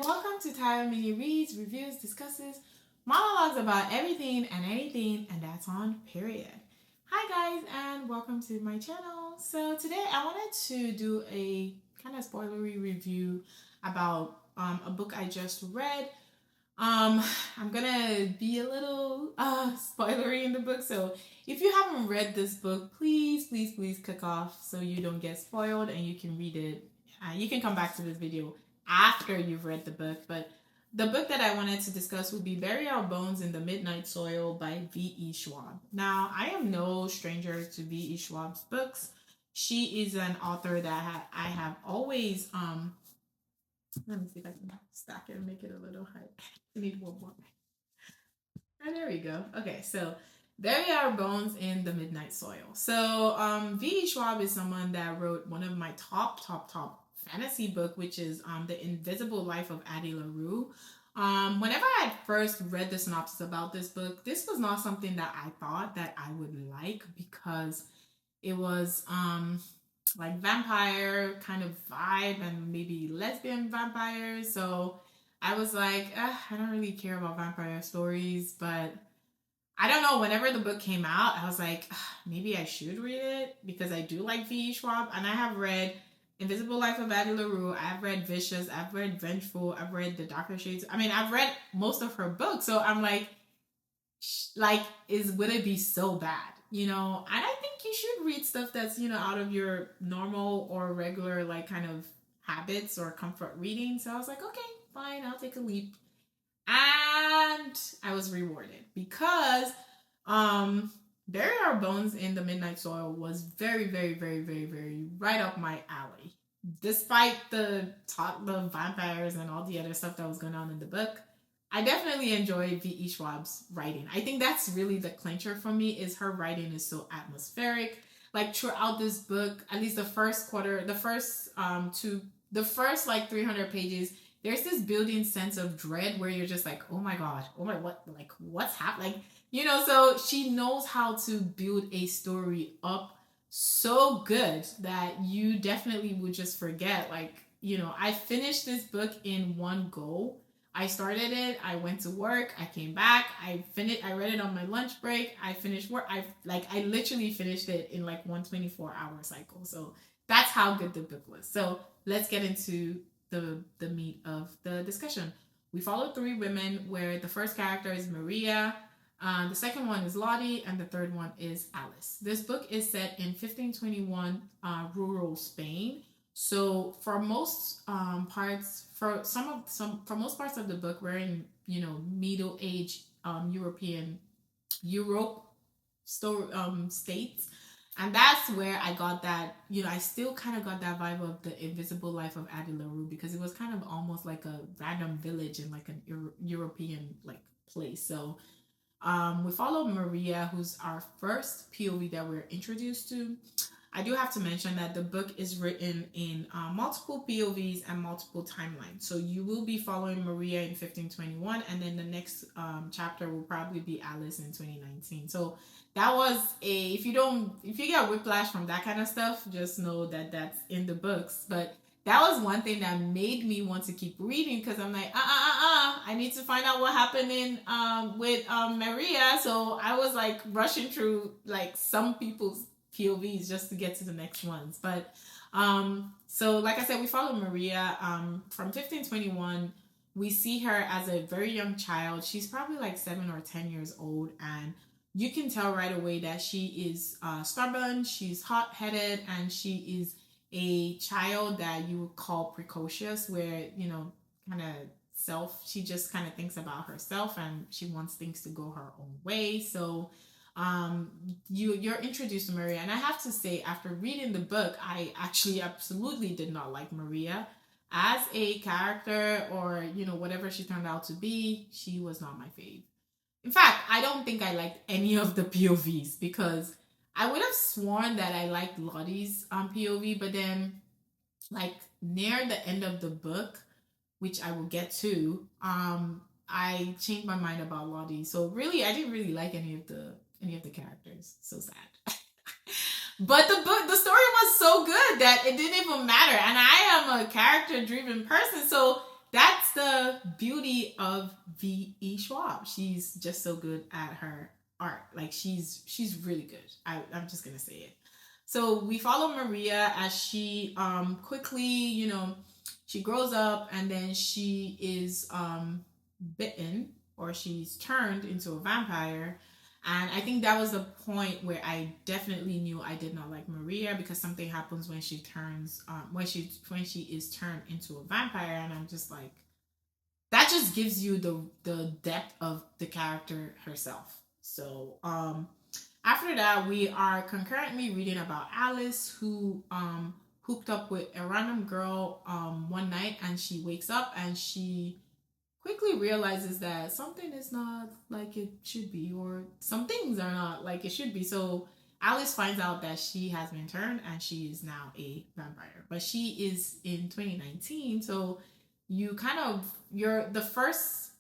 welcome to Tyra Mini Reads, Reviews, Discusses, Monologues about everything and anything, and that's on period. Hi guys, and welcome to my channel. So today I wanted to do a kind of spoilery review about a book I just read. I'm gonna be a little spoilery in the book, so if you haven't read this book, please click off so you don't get spoiled and you can read it. You can come back to this video after you've read the book, but the book that I wanted to discuss would be Bury Our Bones in the Midnight Soil by V.E. Schwab. Now, I am no stranger to V.E. Schwab's books. She is an author that I have always, let me see if I can stack it and make it a little high. I need one more. And there we go. Okay, so Bury Our Bones in the Midnight Soil. So V.E. Schwab is someone that wrote one of my top fantasy book, which is The Invisible Life of Addie LaRue. Whenever I first read the synopsis about this book, this was not something that I thought that I would like, because it was like vampire kind of vibe and maybe lesbian vampires. So I was like, I don't really care about vampire stories, but I don't know, whenever the book came out, I was like, maybe I should read it, because I do like V.E. Schwab, and I have read Invisible Life of Addie LaRue, I've read Vicious, I've read Vengeful, I've read The Darker Shades. I mean, I've read most of her books, so I'm like, would it be so bad? And I think you should read stuff that's, out of your normal or regular, kind of habits or comfort reading. So I was like, okay, fine, I'll take a leap. And I was rewarded, because Bury Our Bones in the Midnight Soil was very right up my alley. Despite the vampires and all the other stuff that was going on in the book, I definitely enjoyed V.E. Schwab's writing. I think that's really the clincher for me, is her writing is so atmospheric. Like throughout this book, at least the first 300 pages, there's this building sense of dread where you're just like, oh my god, what's happening? So she knows how to build a story up so good that you definitely would just forget. I finished this book in one go. I started it, I went to work, I came back, I read it on my lunch break, I finished work. I literally finished it in 124-hour cycle. So that's how good the book was. So let's get into the meat of the discussion. We follow 3 women, where the first character is Maria, the second one is Lottie, and the third one is Alice. This book is set in 1521 rural Spain. So for most parts, for most parts of the book, we're in Middle Age Europe states. And that's where I got that, I still kind of got that vibe of The Invisible Life of Addie LaRue, because it was kind of almost like a random village in an European place. So we follow Maria, who's our first POV that we're introduced to. I do have to mention that the book is written in multiple POVs and multiple timelines. So you will be following Maria in 1521, and then the next chapter will probably be Alice in 2019. So that was if you get whiplash from that kind of stuff, just know that that's in the books. But that was one thing that made me want to keep reading, because I'm like, I need to find out what happened with Maria. So I was rushing through some people's POVs just to get to the next ones. But so like I said, we follow Maria from 1521. We see her as a very young child. She's probably 7 or 10 years old, and you can tell right away that she is stubborn, she's hot-headed, and she is a child that you would call precocious, where she just kind of thinks about herself, and she wants things to go her own way. So you're introduced to Maria, and I have to say, after reading the book, I actually absolutely did not like Maria as a character, or whatever she turned out to be. She was not my fave. In fact, I don't think I liked any of the POVs, because I would have sworn that I liked Lottie's POV, but then near the end of the book, which I will get to, I changed my mind about Lottie. So really, I didn't really like any of the characters. So sad. But the story was so good that it didn't even matter. And I am a character-driven person, so that that's the beauty of V.E. Schwab. She's just so good at her art. Like she's really good. I'm just gonna say it. So we follow Maria as she quickly, she grows up and then she is bitten, or she's turned into a vampire. And I think that was the point where I definitely knew I did not like Maria, because something happens when she turns when she is turned into a vampire, and I'm just like, that just gives you the depth of the character herself. So after that, we are concurrently reading about Alice, who hooked up with a random girl one night, and she wakes up and she quickly realizes that something is not like it should be, or some things are not like it should be. So Alice finds out that she has been turned and she is now a vampire. But she is in 2019, so you kind of, you're the first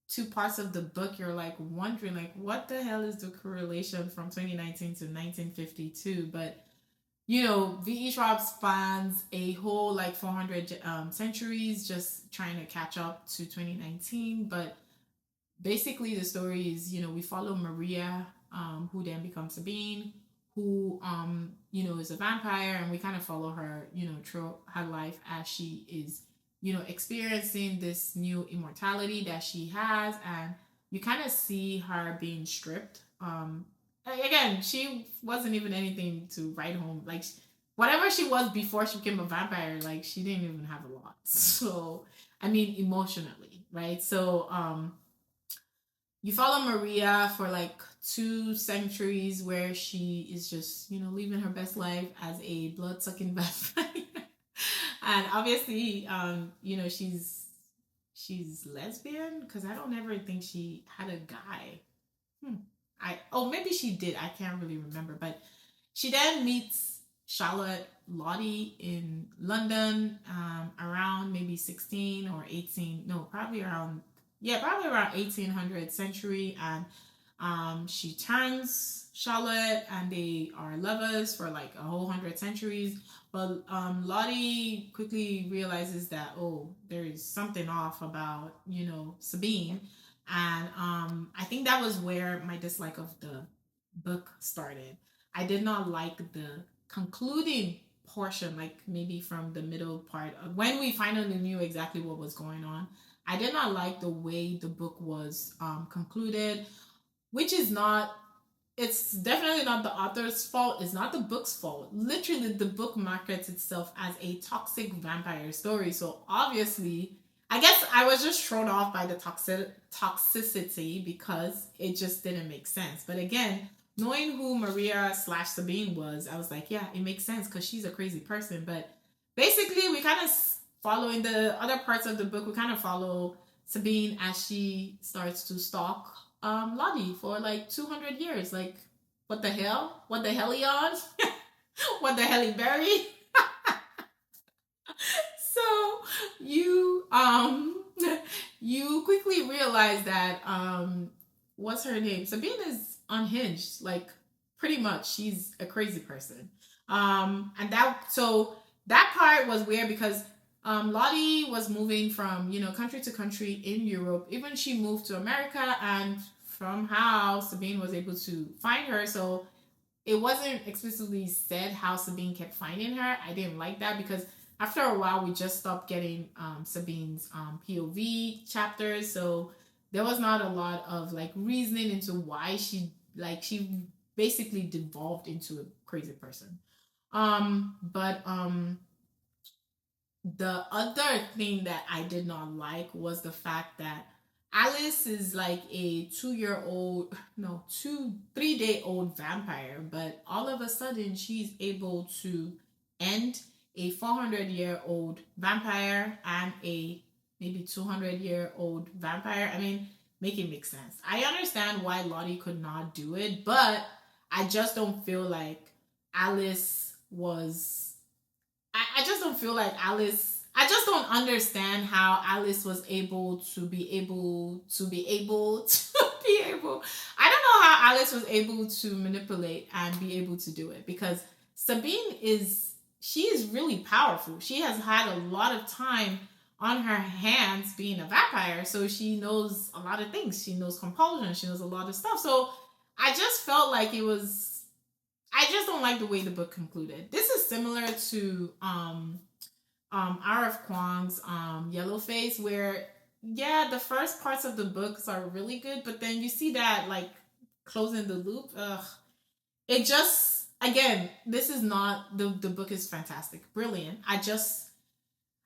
two parts of the book, you're like wondering like, what the hell is the correlation from 2019 to 1952? But V.E. Schwab spans a whole like 400 centuries, just trying to catch up to 2019. But basically the story is, we follow Maria, who then becomes Sabine, who is a vampire, and we kind of follow her, through her life as she is, experiencing this new immortality that she has. And you kind of see her being stripped. Again, she wasn't even anything to write home. Like, whatever she was before she became a vampire, like, she didn't even have a lot. So, I mean, emotionally, right? So, you follow Maria for like 2 centuries, where she is just, living her best life as a blood-sucking vampire. And obviously, she's lesbian, because I don't ever think she had a guy. Maybe she did. I can't really remember. But she then meets Charlotte Lottie in London, around maybe 16 or 18. No, probably around 1800th century. And she turns Charlotte, and they are lovers for like a whole 100 centuries. But Lottie quickly realizes that, there is something off about, Sabine. And I think that was where my dislike of the book started. I did not like the concluding portion, like maybe from the middle part of when we finally knew exactly what was going on. I did not like the way the book was concluded, which is not, it's definitely not the author's fault. It's not the book's fault. Literally, the book markets itself as a toxic vampire story. So obviously, I guess I was just thrown off by the toxicity, because it just didn't make sense. But again, knowing who Maria / Sabine was, I was like, yeah, it makes sense, because she's a crazy person. But basically, we kind of follow in the other parts of the book, we kind of follow Sabine as she starts to stalk Lottie for like 200 years. Like, what the hell? What the hell he on? What the hell he buried? So you quickly realize that what's her name? Sabine is unhinged. Like, pretty much, she's a crazy person. And that part was weird, because Lottie was moving from, country to country in Europe. Even she moved to America, and somehow Sabine was able to find her. So it wasn't explicitly said how Sabine kept finding her. I didn't like that, because after a while we just stopped getting Sabine's POV chapters. So there was not a lot of like reasoning into why she basically devolved into a crazy person. But the other thing that I did not like was the fact that Alice is like a 3-day-old vampire, but all of a sudden she's able to end a 400-year-old vampire and a maybe 200-year-old vampire. I mean, make it make sense. I understand why Lottie could not do it, but I just don't feel like Alice was. I just don't feel like Alice. I just don't understand how Alice was able to be able. I don't know how Alice was able to manipulate and be able to do it, because Sabine is really powerful. She has had a lot of time on her hands being a vampire. So she knows a lot of things. She knows compulsion. She knows a lot of stuff. So I just felt like it was, I just don't like the way the book concluded. This is similar to R.F. Kuang's Yellowface, where yeah, the first parts of the books are really good, but then you see that like closing the loop, it just, again, this is not the book is fantastic, brilliant. I just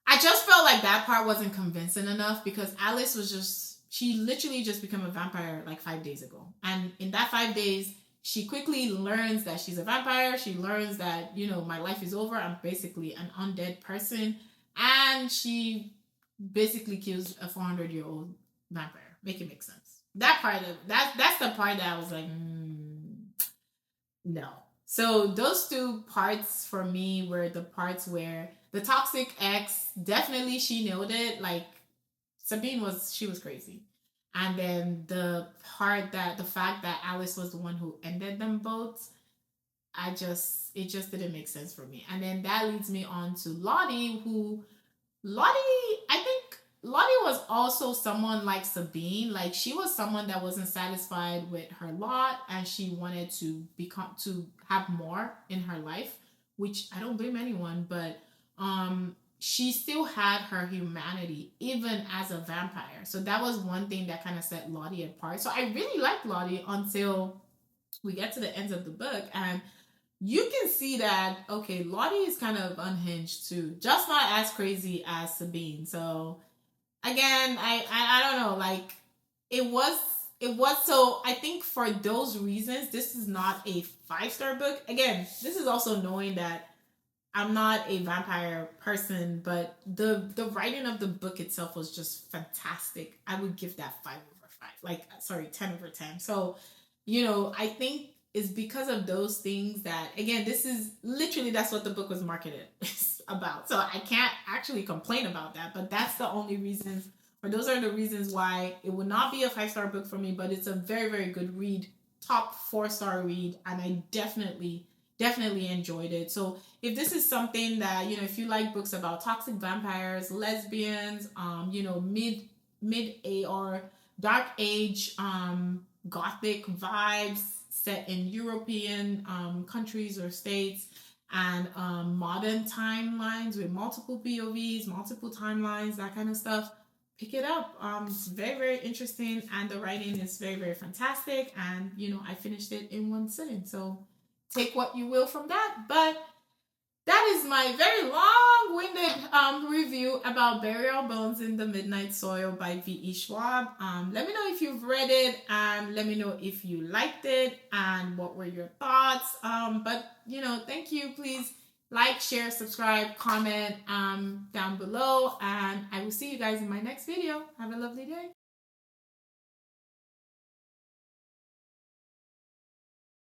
felt like that part wasn't convincing enough, because Alice was just, she literally just became a vampire like 5 days ago. And in that 5 days, she quickly learns that she's a vampire. She learns that, my life is over. I'm basically an undead person. And she basically kills a 400-year-old vampire. Make it make sense. That part of that's the part that I was like, no. So those two parts for me were the parts where the toxic ex, definitely she nailed it. Like Sabine she was crazy. And then the fact that Alice was the one who ended them both, it just didn't make sense for me. And then that leads me on to Lottie, I think Lottie was also someone like Sabine. Like she was someone that wasn't satisfied with her lot, and she wanted to have more in her life, which I don't blame anyone, but she still had her humanity even as a vampire. So that was one thing that kind of set Lottie apart. So I really liked Lottie until we get to the ends of the book, and you can see that, okay, Lottie is kind of unhinged too, just not as crazy as Sabine. So again, I don't know, like it was so I think for those reasons, this is not a 5-star book. Again, this is also knowing that I'm not a vampire person, but the writing of the book itself was just fantastic. I would give that 5/5. Like, sorry, 10/10. So, I think it's because of those things that, again, this is literally, that's what the book was marketed about. So I can't actually complain about that, but that's the only reasons, or those are the reasons why it would not be a 5-star book for me, but it's a very, very good read, top 4-star read, and I definitely enjoyed it. So if this is something that, if you like books about toxic vampires, lesbians, mid or dark age, Gothic vibes set in European countries or states, and modern timelines with multiple POVs, multiple timelines, that kind of stuff, pick it up. It's very, very interesting, and the writing is very, very fantastic. And I finished it in one sitting. So take what you will from that. But that is my very long-winded review about Burial Bones in the Midnight Soil by V.E. Schwab. Let me know if you've read it, and let me know if you liked it and what were your thoughts. But thank you. Please like, share, subscribe, comment down below, and I will see you guys in my next video. Have a lovely day.